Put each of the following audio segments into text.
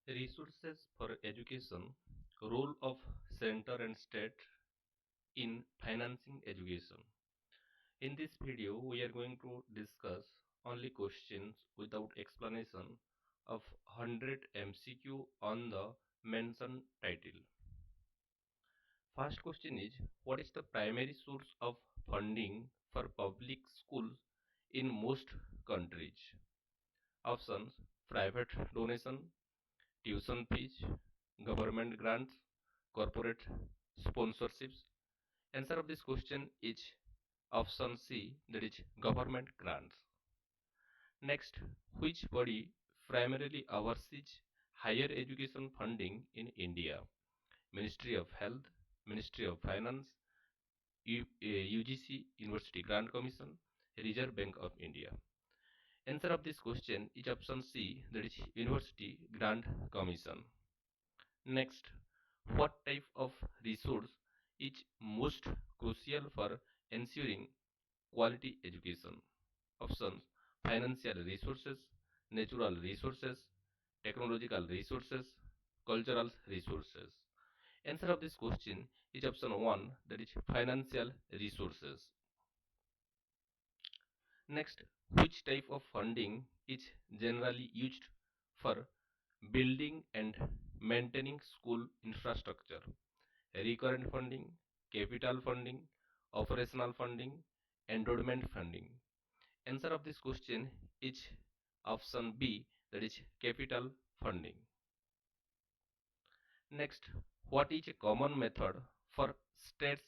Resources for education, role of center and state in financing education. In this video, we are going to discuss only questions without explanation of 100 MCQ on the mentioned title. First question is, what is the primary source of funding for public schools in most countries? Options: private donation, tuition fees, government grants, corporate sponsorships. Answer of this question is option C, that is government grants. Next, which body primarily oversees higher education funding in India? Ministry of Health, Ministry of Finance, UGC, University Grant Commission, Reserve Bank of India. Answer of this question is option C, that is University Grant Commission. Next, what type of resource is most crucial for ensuring quality education? Options: financial resources, natural resources, technological resources, cultural resources. Answer of this question is option 1, that is financial resources. Next, which type of funding is generally used for building and maintaining school infrastructure? Recurrent funding, capital funding, operational funding, endowment funding. Answer of this question is option B, that is capital funding. Next, what is a common method for states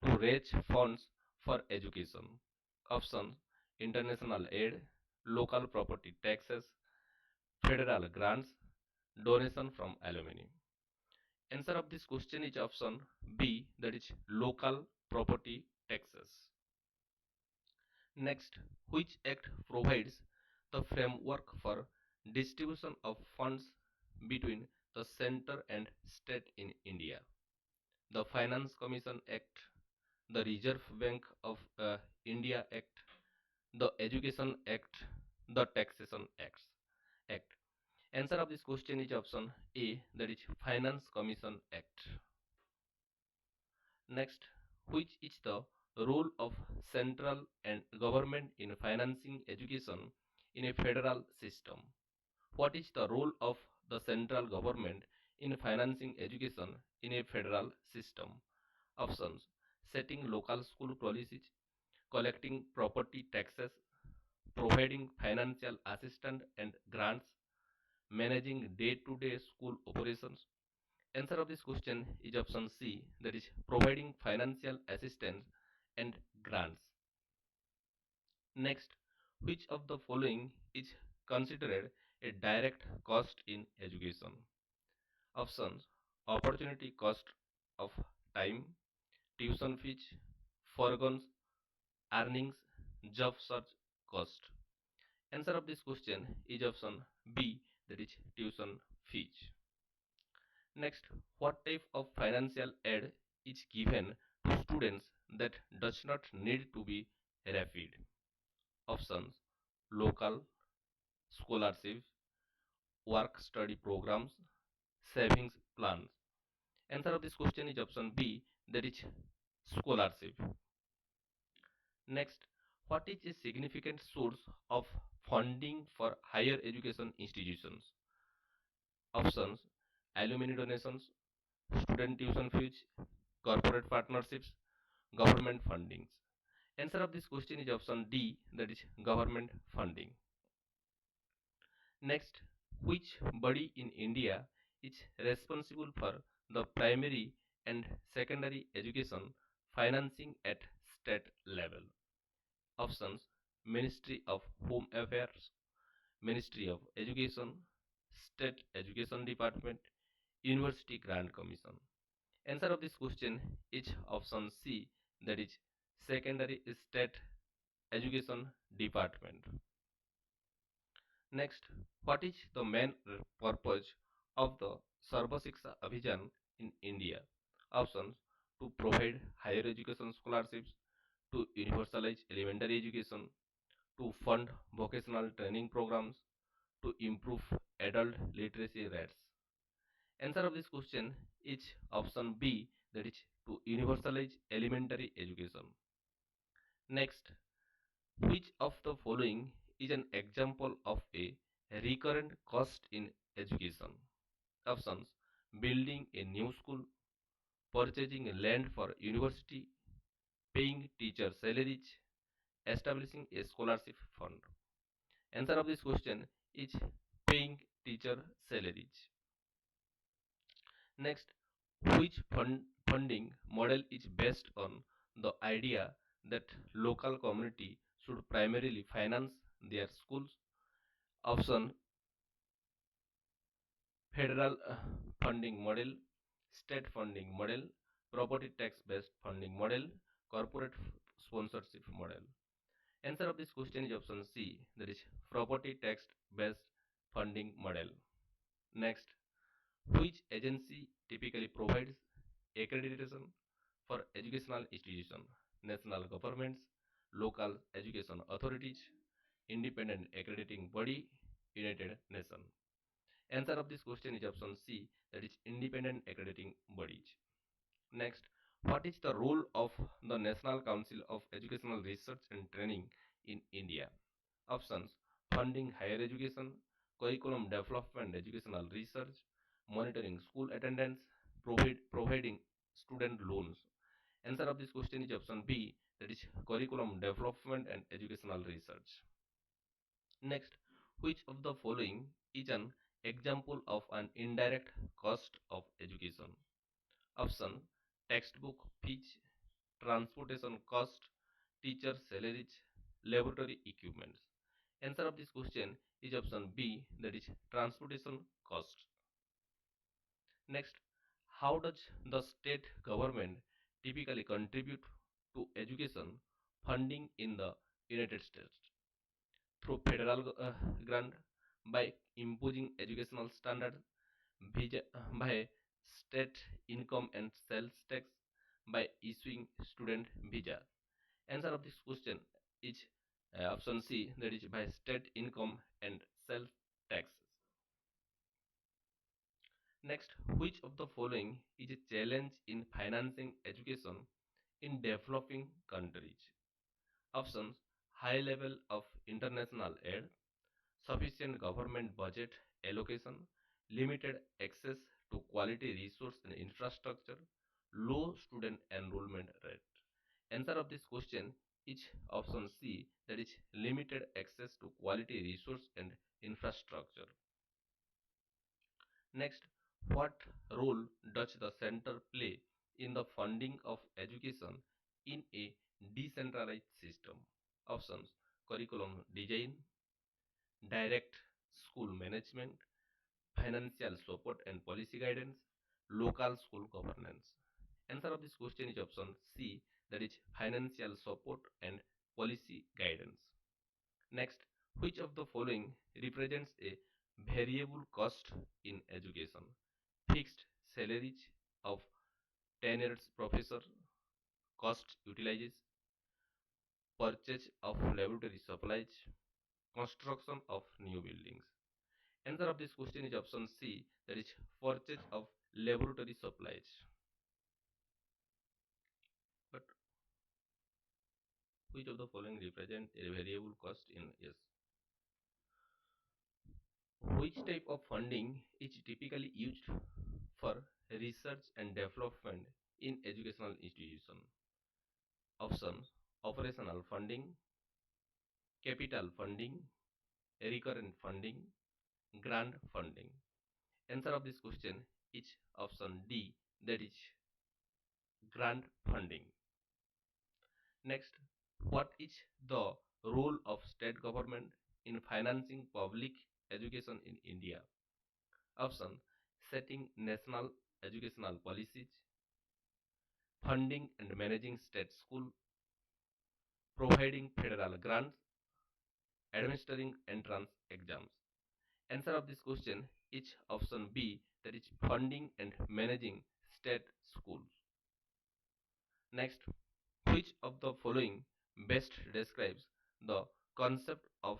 to raise funds for education? Options: international aid, local property taxes, federal grants, donation from alumni. Answer of this question is option B, that is local property taxes. Next, which act provides the framework for distribution of funds between the center and state in India? The Finance Commission Act, the Reserve Bank of India Act, the Education Act, the Taxation Act. Answer of this question is option A, that is Finance Commission Act. Next, which is the role of central and government in financing education in a federal system? What is the role of the central government in financing education in a federal system? Options: setting local school policies, collecting property taxes, providing financial assistance and grants, managing day-to-day school operations. Answer of this question is option C, that is providing financial assistance and grants. Next, which of the following is considered a direct cost in education? Options: opportunity cost of time, tuition fees, foregone earnings, job search cost. Answer of this question is option B, that is tuition fees. Next, what type of financial aid is given to students that does not need to be rapid? Options: local scholarships, work study programs, savings plans. Answer of this question is option B, that is scholarship. Next, what is a significant source of funding for higher education institutions? Options: alumni donations, student tuition fees, corporate partnerships, government fundings. Answer of this question is option D, that is government funding. Next, which body in India is responsible for the primary and secondary education financing at state level? Options: Ministry of Home Affairs, Ministry of Education, State Education Department, University Grant Commission. Answer of this question is option C, that is Secondary State Education Department. Next, what is the main purpose of the Sarva Shiksha Abhijan in India? Options: to provide higher education scholarships, to universalize elementary education, to fund vocational training programs, to improve adult literacy rates. Answer of this question is option B, that is to universalize elementary education. Next, which of the following is an example of a recurrent cost in education? Options: building a new school, purchasing land for university, paying teacher salaries, establishing a scholarship fund. Answer of this question is paying teacher salaries. Next, which funding model is based on the idea that local community should primarily finance their schools? Option: federal funding model, state funding model, property tax based funding model, corporate sponsorship model. Answer of this question is option C, that is property tax based funding model. Next, which agency typically provides accreditation for educational institutions? National governments, local education authorities, independent accrediting body, United Nations. Answer of this question is option C, that is independent accrediting bodies. Next, what is the role of the National Council of Educational Research and Training in India? Options: funding higher education, curriculum development, educational research, monitoring school attendance, providing student loans. Answer of this question is option B, that is curriculum development and educational research. Next, which of the following is an example of an indirect cost of education? Option: textbook fees, transportation cost, teacher salaries, laboratory equipments. Answer of this question is option B, that is transportation cost. Next, how does the state government typically contribute to education funding in the United States? Through federal grant, by imposing educational standards, by state income and sales tax, by issuing student visa. Answer of this question is option C, that is by state income and sales tax. Next, which of the following is a challenge in financing education in developing countries? Options: high level of international aid, sufficient government budget allocation, limited access to quality resource and infrastructure, low student enrollment rate. Answer of this question is option C, that is limited access to quality resource and infrastructure. Next, what role does the center play in the funding of education in a decentralized system? Options: curriculum design, direct school management, financial support and policy guidance, local school governance. Answer of this question is option C, that is financial support and policy guidance. Next, which of the following represents a variable cost in education? Fixed salaries of tenured professor, cost utilizes, purchase of laboratory supplies, construction of new buildings. Answer of this question is option C, that is purchase of laboratory supplies. But which of the following represent a variable cost in yes? Which type of funding is typically used for research and development in educational institutions? Options: operational funding, capital funding, recurrent funding, grant funding. Answer of this question is option D, that is grant funding. Next, what is the role of state government in financing public education in India? Option: setting national educational policies, funding and managing state school, providing federal grants, administering entrance exams. Answer of this question is option B, that is funding and managing state schools. Next, which of the following best describes the concept of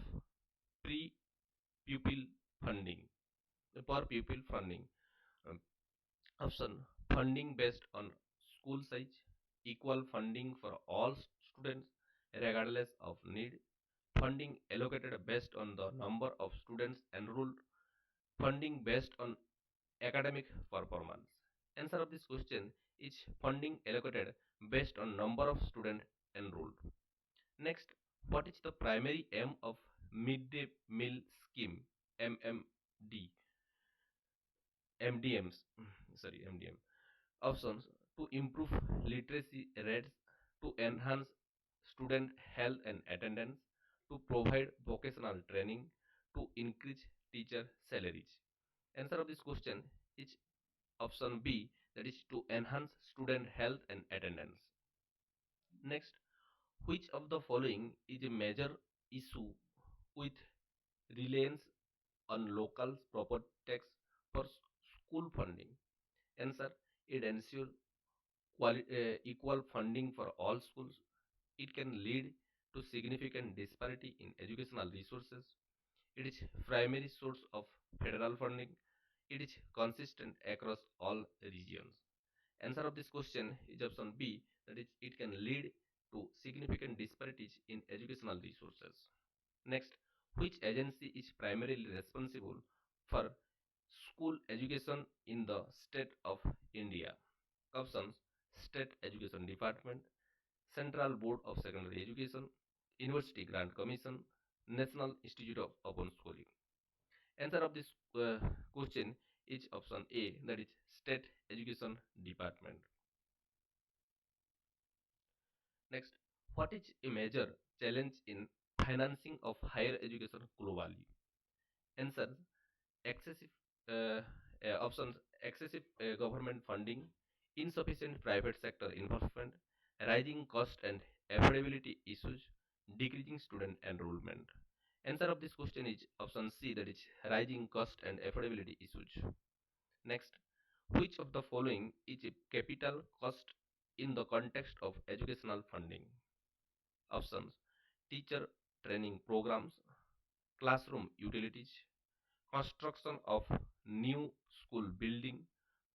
pre-pupil funding, per pupil funding? Option funding based on school size, equal funding for all students regardless of need, funding allocated based on the number of students enrolled, funding based on academic performance. Answer of this question is funding allocated based on number of students enrolled. Next, what is the primary aim of midday meal scheme MMD MDMs sorry MDM options to improve literacy rates, to enhance student health and attendance, to provide vocational training, to increase teacher salaries. Answer of this question is option B, that is to enhance student health and attendance. Next, which of the following is a major issue with reliance on local property tax for school funding? Answer, it ensures equal funding for all schools. It can lead to significant disparity in educational resources. It is primary source of federal funding. It is consistent across all regions. Answer of this question is option B, that is it can lead to significant disparities in educational resources. Next, which agency is primarily responsible for school education in the state of India? Options: State Education Department, Central Board of Secondary Education, University Grant Commission, National Institute of Open Schooling. Answer of this question is option A, that is State Education Department. Next, what is a major challenge in financing of higher education globally? Answer, excessive uh, options: excessive government funding, insufficient private sector investment, rising cost and affordability issues, decreasing student enrollment. Answer of this question is option C, that is rising cost and affordability issues. Next, which of the following is a capital cost in the context of educational funding? Options: teacher training programs, classroom utilities, construction of new school building,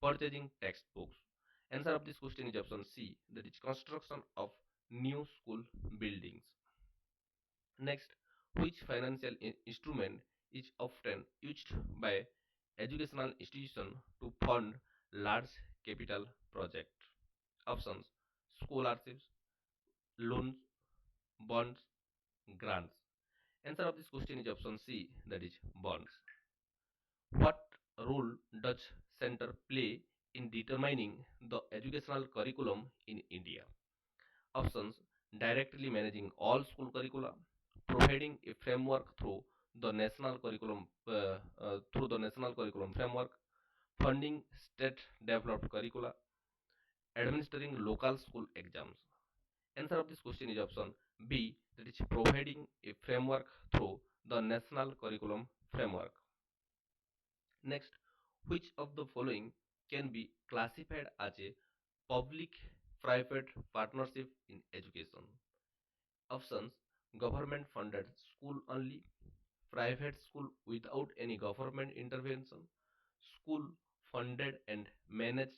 purchasing textbooks. Answer of this question is option C, that is construction of new school buildings. Next, which financial instrument is often used by educational institutions to fund large capital projects? Options: scholarships, loans, bonds, grants. Answer of this question is option C, that is bonds. What role does center play in determining the educational curriculum in India? Options: directly managing all school curricula, providing a framework through the national curriculum framework, funding state developed curricula, administering local school exams. Answer of this question is option B, that is providing a framework through the national curriculum framework. Next, which of the following can be classified as a public-private partnership in education? Options: government funded school only, private school without any government intervention, school funded and managed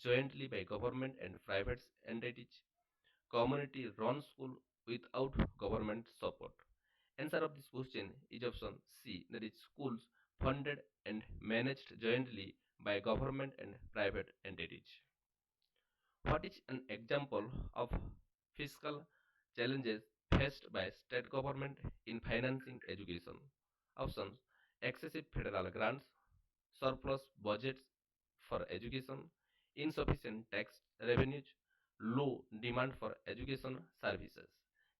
jointly by government and private entities, community run school without government support. Answer of this question is option C, that is schools funded and managed jointly by government and private entities. What is an example of fiscal challenges faced by state government in financing education? Options: excessive federal grants, surplus budgets for education, insufficient tax revenues, low demand for education services.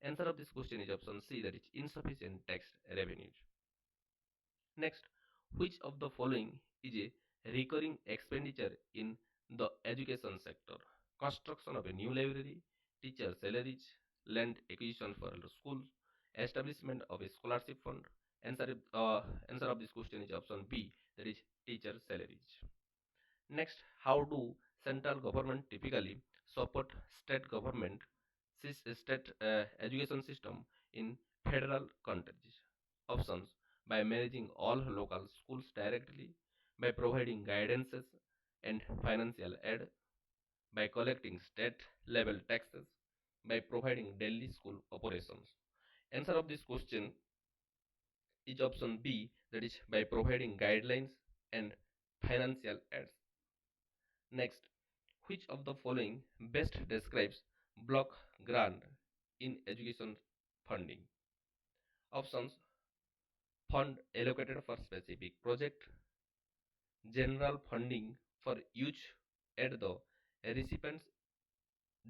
Answer of this question is option C, that is insufficient tax revenues. Next, which of the following is a recurring expenditure in the education sector? Construction of a new library, teacher salaries, land acquisition for schools, establishment of a scholarship fund. Answer, answer of this question is option B, that is teacher salaries. Next, how do central government typically support state government state education system in federal countries? Options: by managing all local schools directly, by providing guidances, and financial aid, by collecting state level taxes, by providing daily school operations. Answer of this question is option B, that is by providing guidelines and financial aids. Next, which of the following best describes block grant in education funding? Options: fund allocated for specific project, general funding for use at the recipient's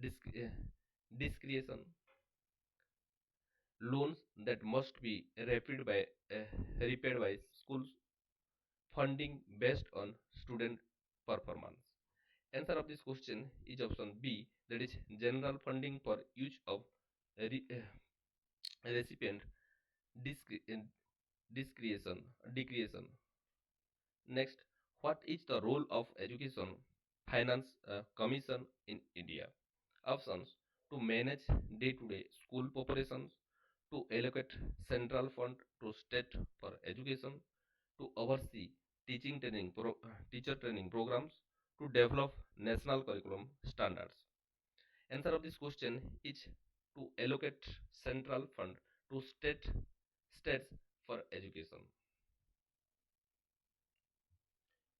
disc- uh, discretion, loans that must be uh, repaid by schools, funding based on student performance. Answer of this question is option B, that is general funding for use of recipient discre- uh, decreation. Next, what is the role of Education Finance Commission in India? Options: to manage day-to-day school operations, to allocate central fund to state for education, to oversee teacher training programs, to develop national curriculum standards. Answer of this question is to allocate central fund to states for education.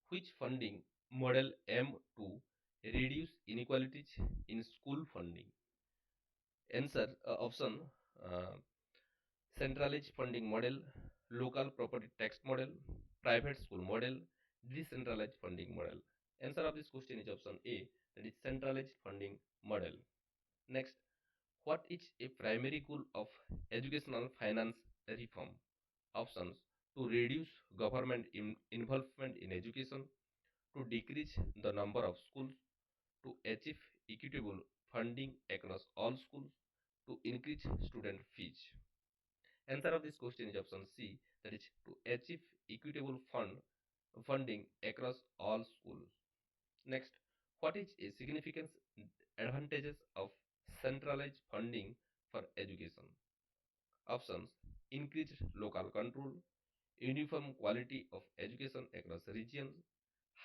Which funding model aim to reduce inequalities in school funding? Answer option: uh, centralized funding model, local property tax model, private school model, decentralized funding model. Answer of this question is option A, that is centralized funding model. Next, what is a primary goal of educational finance reform? Options: to reduce government involvement in education, to decrease the number of schools, to achieve equitable funding across all schools, to increase student fees. Answer of this question is option C, that is to achieve equitable funding across all schools. Next, what is a significant advantages of centralized funding for education? Options: increased local control, uniform quality of education across regions,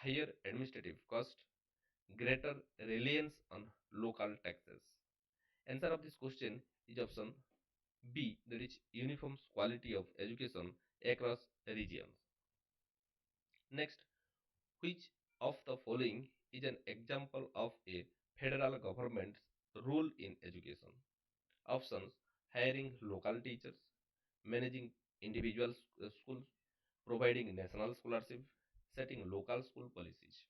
higher administrative cost, greater reliance on local taxes. Answer of this question is option B, that is uniform quality of education across regions. Next, which of the following is an example of a federal government's role in education? Options: hiring local teachers, managing individual schools, providing national scholarship, setting local school policies.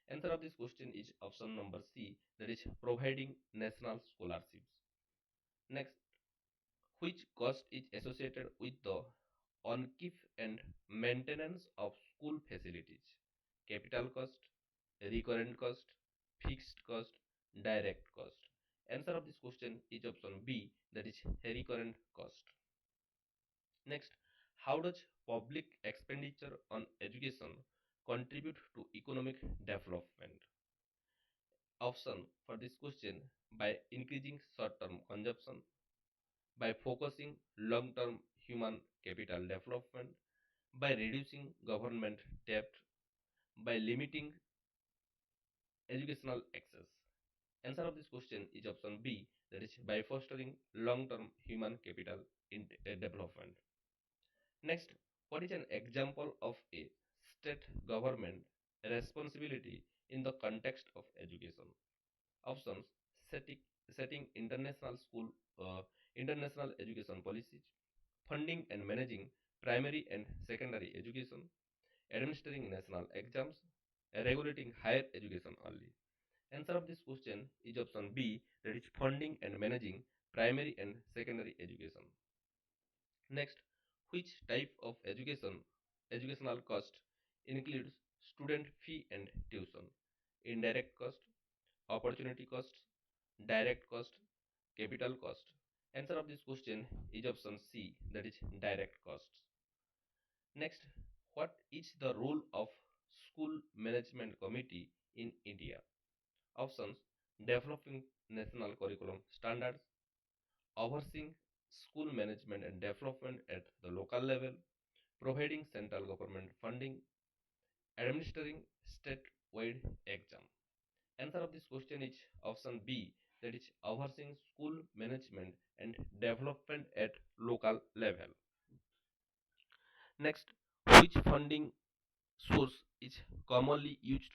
Answer of this question is option number C, that is providing national scholarships. Next, which cost is associated with the on-keep and maintenance of school facilities? Capital cost, recurrent cost, fixed cost, direct cost. Answer of this question is option B, that is recurrent cost. Next, how does public expenditure on education contribute to economic development? Option for this question: by increasing short-term consumption, by focusing long-term human capital development, by reducing government debt, by limiting educational access. Answer of this question is option B, that is by fostering long-term human capital development. Next, what is an example of a state government responsibility in the context of education? Options: setting, setting international education policies, funding and managing primary and secondary education, administering national exams, regulating higher education only. Answer of this question is option B, that is funding and managing primary and secondary education. Next, which type of educational cost includes student fee and tuition? Indirect cost, opportunity cost, direct cost, capital cost. Answer of this question is option C, that is direct costs. Next, what is the role of school management committee in India? Options: developing national curriculum standards, overseeing school management and development at the local level, providing central government funding, administering state weighted exam. Answer of this question is option B, that is overseeing school management and development at local level. Next, which funding source is commonly used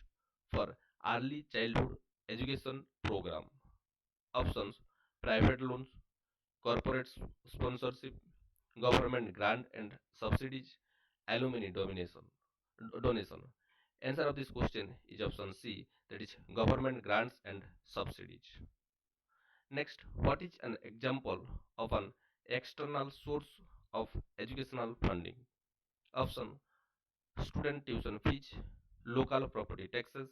for early childhood education program? Options: private loans, corporate sponsorship, government grant and subsidies, alumni donation. Answer of this question is option C, that is government grants and subsidies. Next, what is an example of an external source of educational funding? Option: student tuition fees, local property taxes,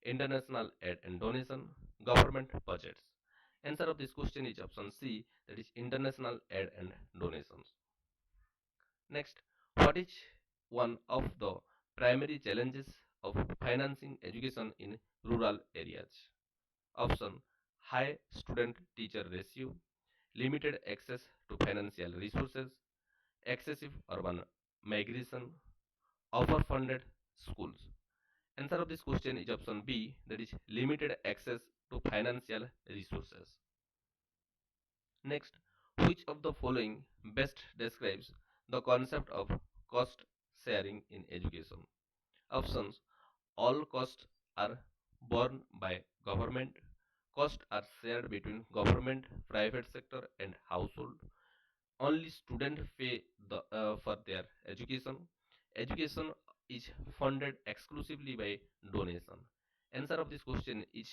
international aid and donation, government budgets. Answer of this question is option C, that is international aid and donations. Next, what is one of the primary challenges of financing education in rural areas? Option: high student teacher ratio, limited access to financial resources, excessive urban migration, overfunded schools. Answer of this question is option B, that is limited access to financial resources. Next, which of the following best describes the concept of cost sharing in education? Options: all costs are borne by government, costs are shared between government, private sector and household, only students pay for their education, education is funded exclusively by donation. Answer of this question is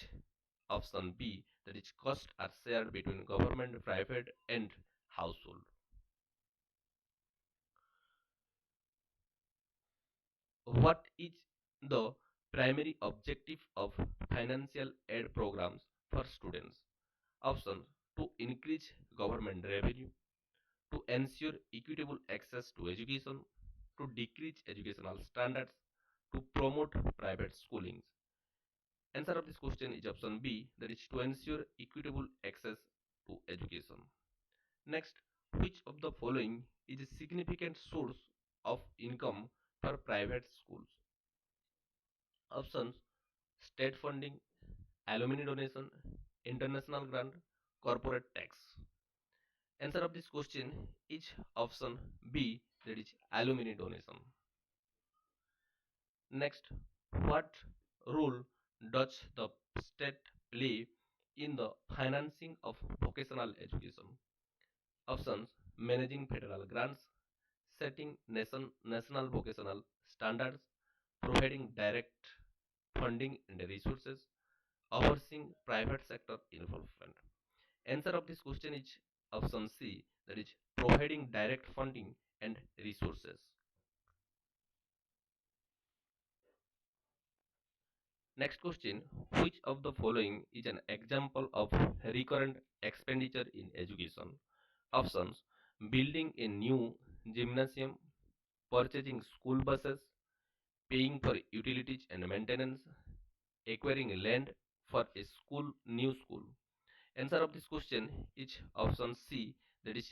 option B, that is costs are shared between government, private and household. What is the primary objective of financial aid programs for students? Option: to increase government revenue, to ensure equitable access to education, to decrease educational standards, to promote private schooling. Answer of this question is option B, that is to ensure equitable access to education. Next, which of the following is a significant source of income for private schools? Options: state funding, alumni donation, international grant, corporate tax. Answer of this question is option B, that is alumni donation. Next, what role does the state play in the financing of vocational education? Options: managing federal grants, setting national vocational standards, providing direct funding and resources, overseeing private sector involvement. Answer of this question is option C, that is providing direct funding and resources. Next question, which of the following is an example of recurrent expenditure in education? Options: building a new gymnasium, purchasing school buses, paying for utilities and maintenance, acquiring land for a new school. Answer of this question is option C, that is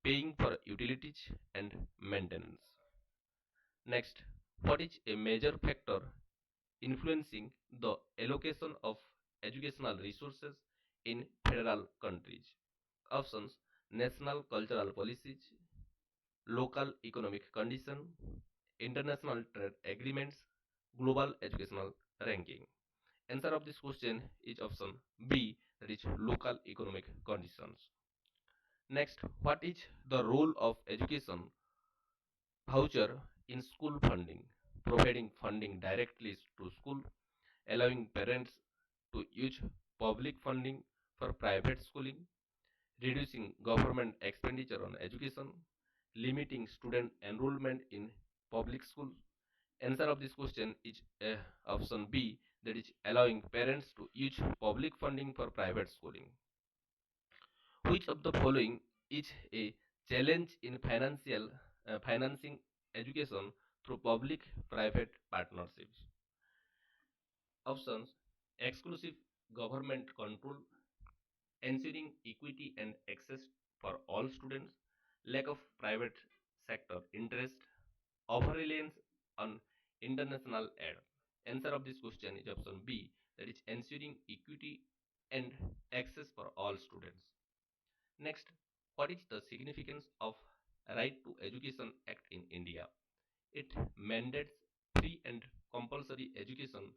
paying for utilities and maintenance. Next, what is a major factor influencing the allocation of educational resources in federal countries? Options: national cultural policies, local economic condition, international trade agreements, global educational ranking. Answer of this question is option B, that is local economic conditions. Next, what is the role of education voucher in school funding? Providing funding directly to school, allowing parents to use public funding for private schooling, reducing government expenditure on education, limiting student enrollment in public schools. Answer of this question is option B, that is allowing parents to use public funding for private schooling. Which of the following is a challenge in financing education through public-private partnerships? Options: exclusive government control, ensuring equity and access for all students, lack of private sector interest, over reliance on international aid. Answer of this question is option B, that is ensuring equity and access for all students. Next, what is the significance of Right to Education Act in India? It mandates free and compulsory education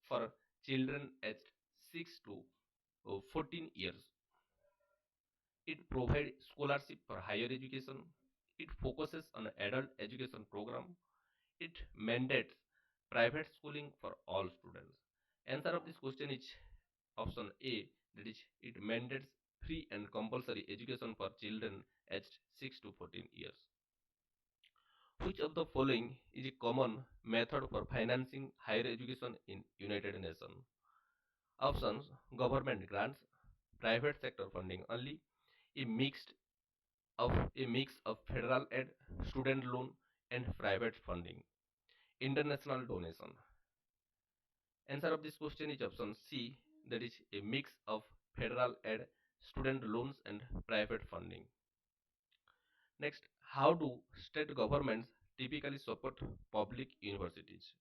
for children aged 6 to 14 years. It provides scholarship for higher education. It focuses on adult education program. It mandates private schooling for all students. Answer of this question is option A, that is it mandates free and compulsory education for children aged 6 to 14 years. Which of the following is a common method for financing higher education in United Nations? Options: government grants, private sector funding only, a mix of federal aid, student loan, and private funding. International donation. Answer of this question is option C, that is a mix of federal aid, student loans, and private funding. Next, how do state governments typically support public universities?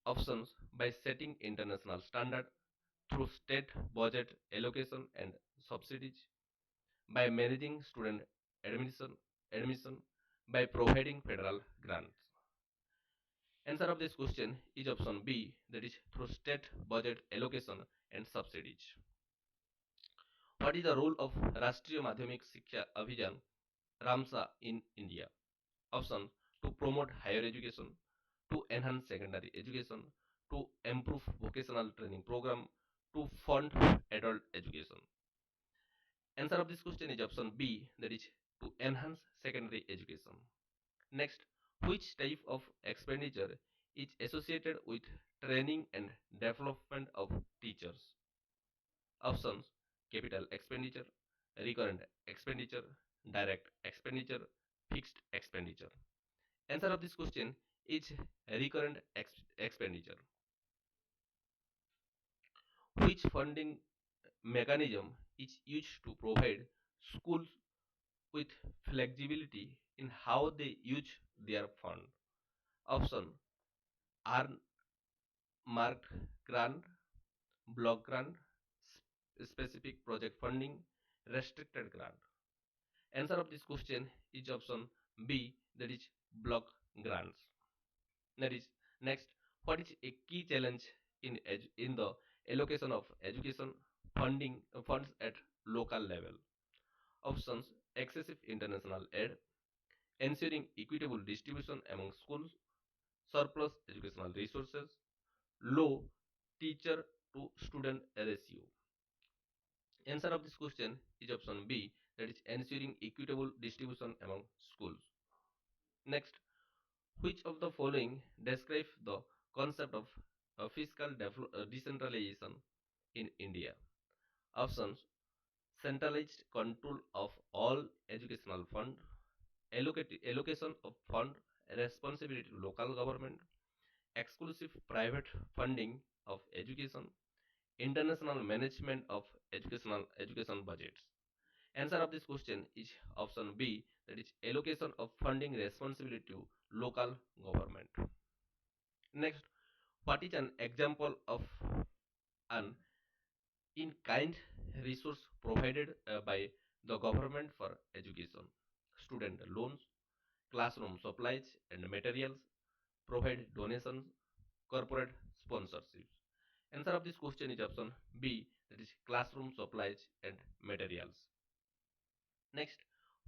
Options: by setting international standard, through state budget allocation and subsidies, by managing student admission, by providing federal grants. Answer of this question is option B, that is through state budget allocation and subsidies. What is the role of Rashtriya Madhyamik Shiksha Abhiyan (RAMSA) in India? Option: to promote higher education, to enhance secondary education, to improve vocational training program, to fund adult education. Answer of this question is option B, that is to enhance secondary education. Next, which type of expenditure is associated with training and development of teachers? Options: capital expenditure, recurrent expenditure, direct expenditure, fixed expenditure. Answer of this question is recurrent expenditure. Which funding mechanism is used to provide schools with flexibility in how they use their fund? Option: earn marked grant, block grant, specific project funding, restricted grant. Answer of this question is option B, that is block grants. That is next. What is a key challenge in the allocation of education funding funds at local level? Options: excessive international aid, ensuring equitable distribution among schools, surplus educational resources, low teacher to student ratio. Answer of this question is option B, that is ensuring equitable distribution among schools. Next, which of the following describe the concept of fiscal decentralization in India? Options: centralized control of all educational fund, allocation of fund responsibility to local government, exclusive private funding of education, international management of education budgets. Answer of this question is option B, that is allocation of funding responsibility to local government. Next, what is an example of an in-kind resource provided by the government for education? Student loans, classroom supplies and materials, provide donations, corporate sponsorships. Answer of this question is option B, that is classroom supplies and materials. Next,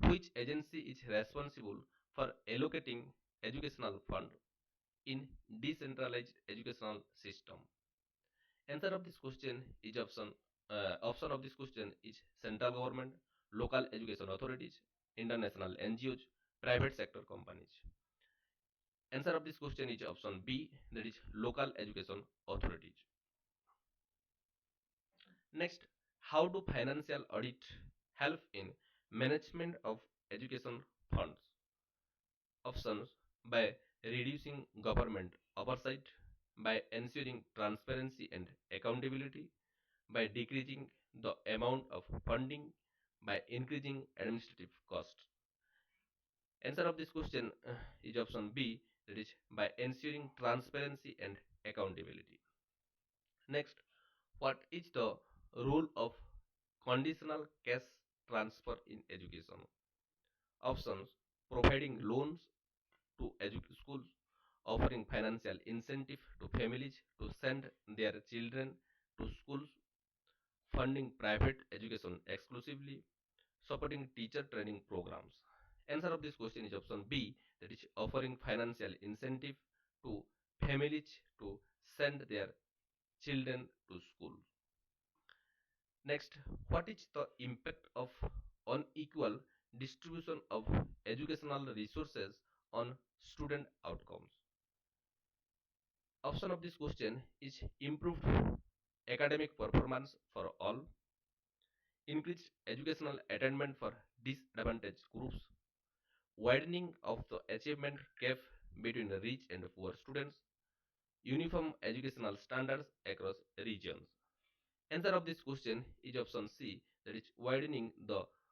which agency is responsible for allocating educational fund in decentralized educational system? Answer of this question is option of this question is central government, local education authorities, international NGOs, private sector companies. Answer of this question is option B, that is local education authorities. Next, how do financial audit help in management of education funds? Options: by reducing government oversight, by ensuring transparency and accountability, by decreasing the amount of funding, by increasing administrative costs. Answer of this question is option B, that is by ensuring transparency and accountability. Next, what is the role of conditional cash transfer in education? Options: providing loans to schools, offering financial incentive to families to send their children to schools, funding private education exclusively, supporting teacher training programs. Answer of this question is option B, that is offering financial incentive to families to send their children to school. Next, what is the impact of unequal distribution of educational resources on student outcomes? Option of this question is improved academic performance for all, increased educational attainment for disadvantaged groups, widening of the achievement gap between rich and poor students, uniform educational standards across regions. Answer of this question is option C, that is widening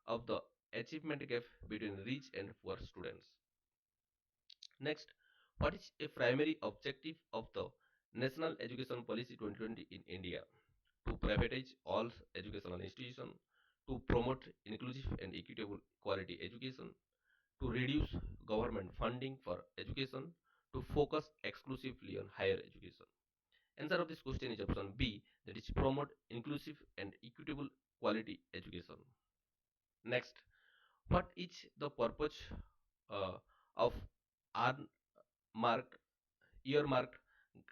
of the achievement gap between rich and poor students. Next, what is a primary objective of the National Education Policy 2020 in India? To privatize all educational institutions, to promote inclusive and equitable quality education, to reduce government funding for education, to focus exclusively on higher education. Answer of this question is option B, that is promote inclusive and equitable quality education. Next, what is the purpose uh, of unmarked earmarked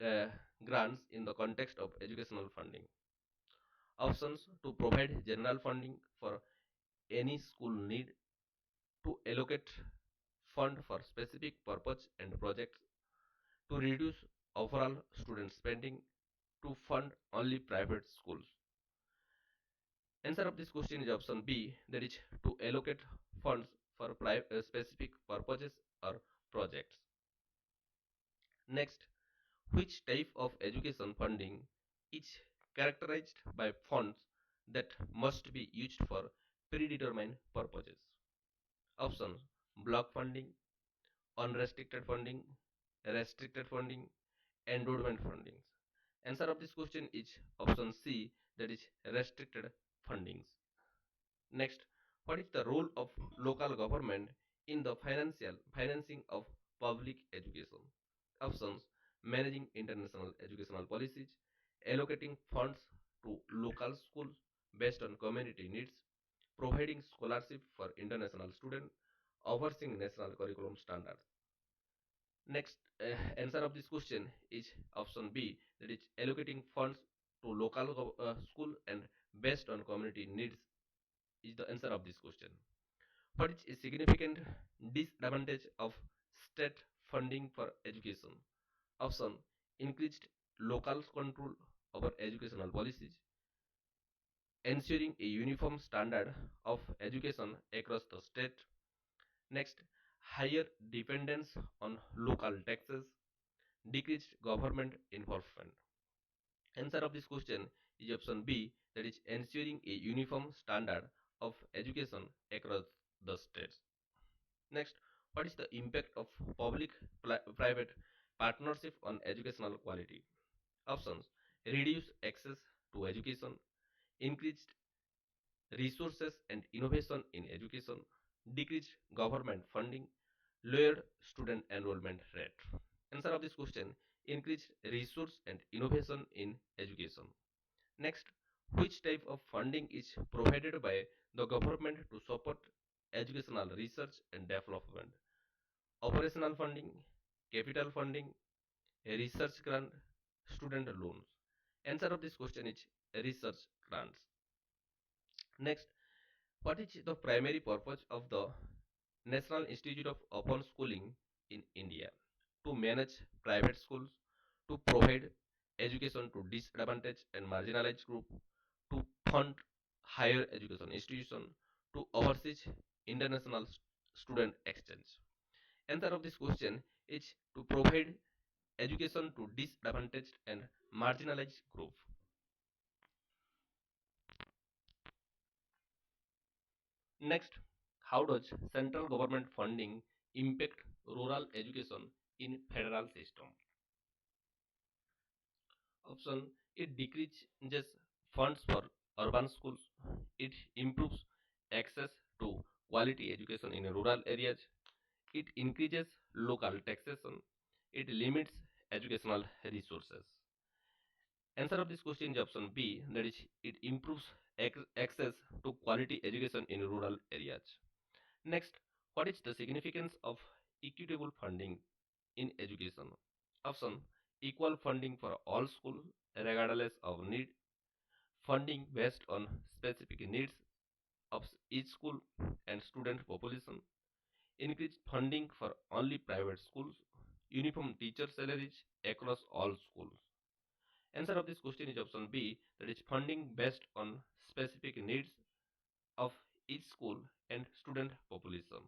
uh, grants in the context of educational funding? Options: to provide general funding for any school need, to allocate fund for specific purpose and projects, to reduce overall student spending, to fund only private schools. Answer of this question is option B, that is to allocate funds for specific purposes or projects. Next, which type of education funding is characterized by funds that must be used for predetermined purposes? Options: block funding, unrestricted funding, restricted funding, endowment fundings. Answer of this question is option C, that is restricted fundings. Next, what is the role of local government in the financing of public education? Options: managing international educational policies, allocating funds to local schools based on community needs, providing scholarship for international students, overseeing national curriculum standards. Next, answer of this question is option B, that is allocating funds to local school and based on community needs is the answer of this question. What is a significant disadvantage of state funding for education? Option: increased local control over educational policies, ensuring a uniform standard of education across the state. Next, higher dependence on local taxes, decreased government involvement. Answer of this question is option B, that is ensuring a uniform standard of education across the states. Next, what is the impact of public-private partnership on educational quality? Options: reduce access to education, increased resources and innovation in education, decreased government funding, lowered student enrollment rate. Answer of this question: increased resource and innovation in education. Next, which type of funding is provided by the government to support educational research and development? Operational funding, capital funding, research grant, student loans. Answer of this question is research grants. Next, what is the primary purpose of the National Institute of Open Schooling in India? To manage private schools, to provide education to disadvantaged and marginalized group, to fund higher education institution, to oversee international student exchange. Answer of this question is to provide education to disadvantaged and marginalized group. Next, how does central government funding impact rural education in federal system? Option, it decreases funds for urban schools. It improves access to quality education in rural areas. It increases local taxation. It limits educational resources. Answer of this question is option B, that is, it improves access to quality education in rural areas. Next, what is the significance of equitable funding in education? Option, equal funding for all schools regardless of need, funding based on specific needs of each school and student population, increased funding for only private schools, uniform teacher salaries across all schools. Answer of this question is option B, that is funding based on specific needs of each school and student population.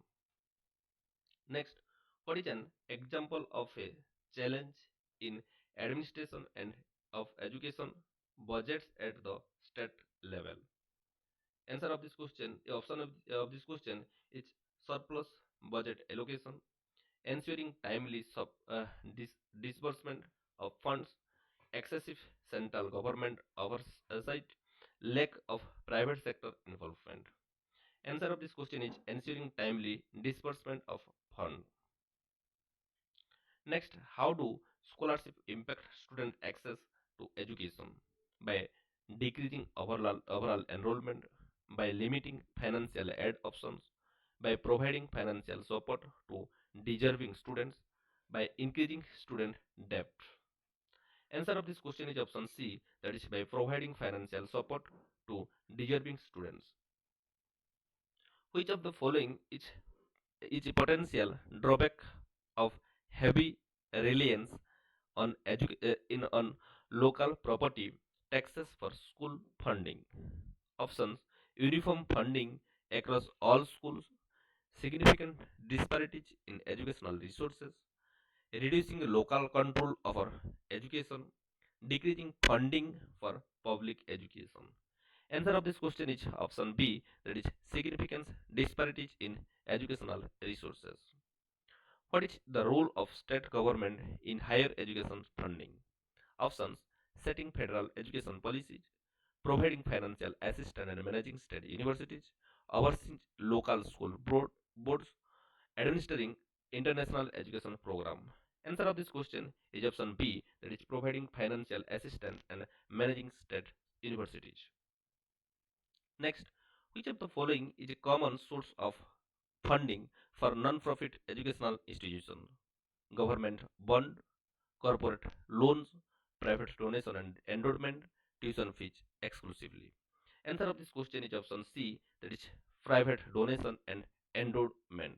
Next, what is an example of a challenge in administration and of education budgets at the state level? Answer of this question, option of this question is surplus budget allocation, ensuring timely disbursement of funds, excessive central government oversight, lack of private sector involvement. Answer of this question is ensuring timely disbursement of fund. Next, how do scholarship impact student access to education? By decreasing overall enrollment, by limiting financial aid options, by providing financial support to deserving students, by increasing student debt. Answer of this question is option C, that is by providing financial support to deserving students. Which of the following is a potential drawback of heavy reliance on on local property taxes for school funding? Options: uniform funding across all schools, significant disparities in educational resources, reducing local control over education, decreasing funding for public education. Answer of this question is option B, that is significant disparities in educational resources. What is the role of state government in higher education funding? Options: setting federal education policies, providing financial assistance and managing state universities, overseeing local school boards, administering international education program. Answer of this question is option B, that is providing financial assistance and managing state universities. Next, which of the following is a common source of funding for non-profit educational institutions? Government bond, corporate loans, private donation and endowment, tuition fees exclusively. Answer of this question is option C, that is private donation and endowment.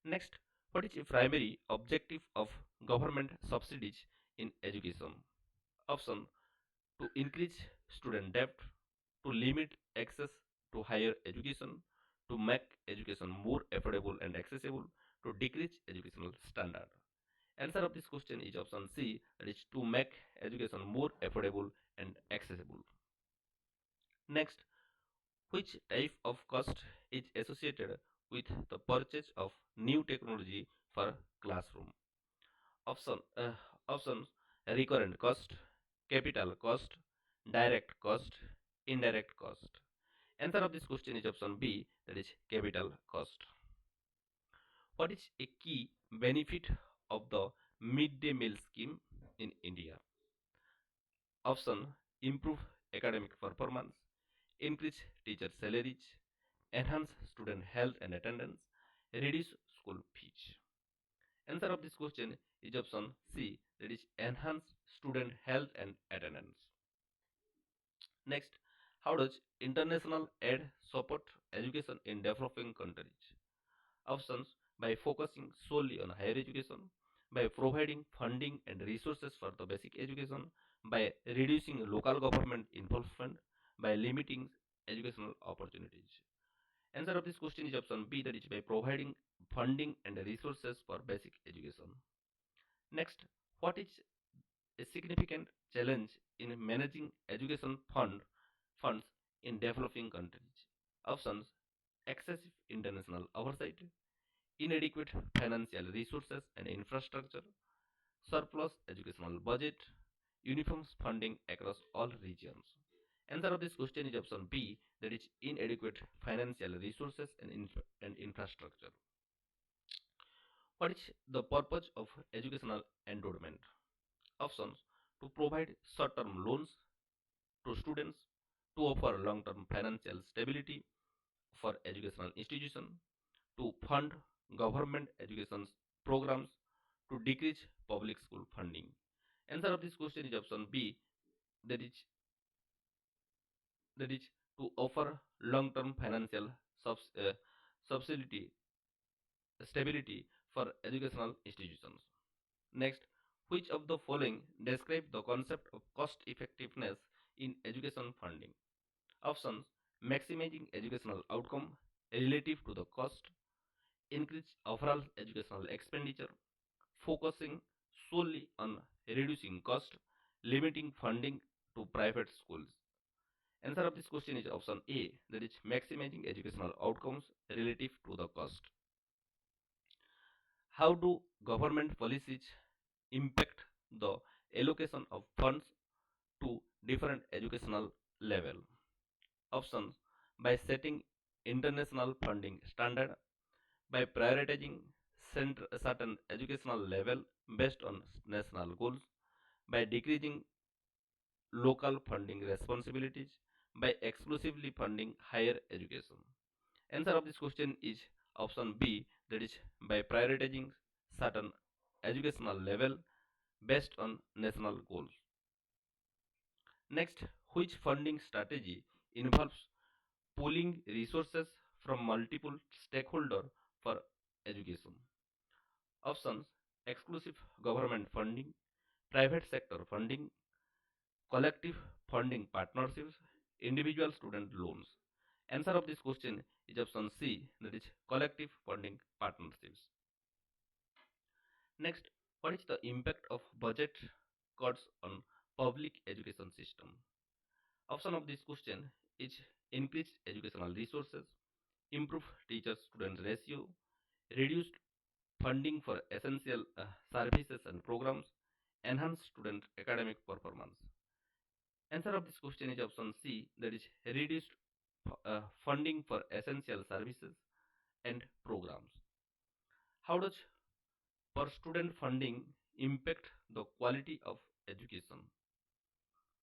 Next, what is a primary objective of government subsidies in education? Option: to increase student debt, to limit access to higher education, to make education more affordable and accessible, to decrease educational standard. Answer of this question is option C, that is to make education more affordable and accessible. Next, which type of cost is associated with the purchase of new technology for classroom? Option Options: recurrent cost, capital cost, direct cost, indirect cost. Answer of this question is option B, that is capital cost. What is a key benefit of the midday meal scheme in India? Option: improve academic performance, increase teacher salaries, enhance student health and attendance, reduce school fees. Answer of this question is option C, that is enhance student health and attendance. Next, how does international aid support education in developing countries? Options: by focusing solely on higher education, by providing funding and resources for the basic education, by reducing local government involvement, by limiting educational opportunities. Answer of this question is option B, that is by providing funding and resources for basic education. Next, what is a significant challenge in managing education funds in developing countries? Options: excessive international oversight, inadequate financial resources and infrastructure, surplus educational budget, uniform funding across all regions. Answer of this question is option B, that is inadequate financial resources and infrastructure. What is the purpose of educational endowment? Options: to provide short-term loans to students, to offer long-term financial stability for educational institutions, to fund government education programs, to decrease public school funding. Answer of this question is option B, that is that is to offer long-term financial subs, uh, subsidy stability for educational institutions. Next, which of the following describe the concept of cost effectiveness in education funding? Options: maximizing educational outcome relative to the cost, increase overall educational expenditure, focusing solely on reducing cost, limiting funding to private schools. Answer of this question is option A, that is maximizing educational outcomes relative to the cost. How do government policies impact the allocation of funds to different educational level? Options: by setting international funding standard, by prioritizing certain educational level based on national goals, by decreasing local funding responsibilities, by exclusively funding higher education. Answer of this question is option B, that is by prioritizing certain educational level based on national goals. Next, which funding strategy involves pooling resources from multiple stakeholders for education? Options: exclusive government funding, private sector funding, collective funding partnerships, individual student loans. Answer of this question is option C, that is collective funding partnerships. Next, what is the impact of budget cuts on public education system? Option of this question is increased educational resources, improved teacher-student ratio, reduced funding for essential services and programs, enhanced student academic performance. Answer of this question is option C, that is reduced funding for essential services and programs. How does per student funding impact the quality of education?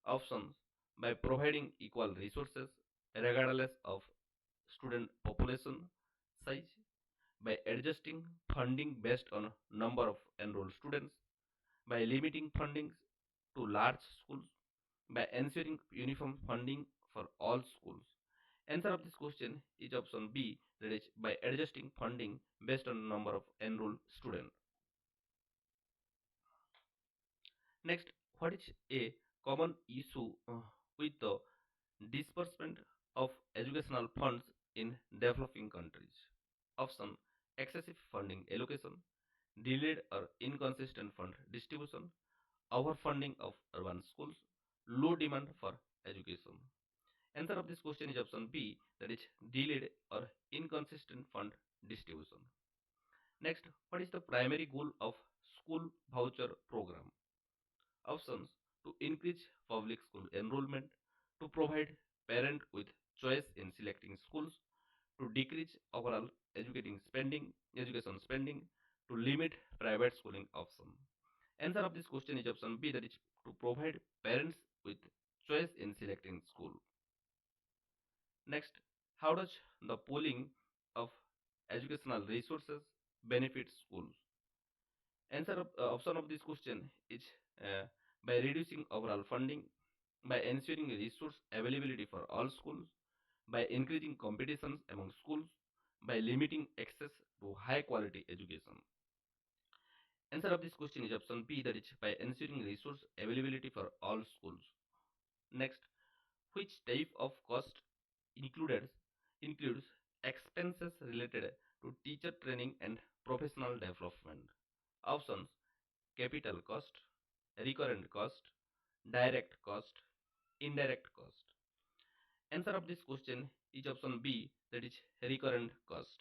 Options: by providing equal resources regardless of student population size, by adjusting funding based on number of enrolled students, by limiting funding to large schools, by ensuring uniform funding for all schools. Answer of this question is option B, that is by adjusting funding based on number of enrolled students. Next, what is a common issue with the disbursement of educational funds in developing countries? Option: excessive funding allocation, delayed or inconsistent fund distribution, overfunding of urban schools, low demand for education. Answer of this question is option B, that is delayed or inconsistent fund distribution. Next, what is the primary goal of school voucher program? Options: to increase public school enrollment, to provide parent with choice in selecting schools, to decrease overall education spending, to limit private schooling option. Answer of this question is option B, that is to provide parents with choice in selecting school. Next, how does the pooling of educational resources benefit schools? Option of this question is uh, by reducing overall funding, by ensuring resource availability for all schools, by increasing competitions among schools, by limiting access to high quality education. Answer of this question is option B, that is by ensuring resource availability for all schools. Next, which type of cost included includes expenses related to teacher training and professional development? Options: capital cost, recurrent cost, direct cost, indirect cost. Answer of this question is option B, that is recurrent cost.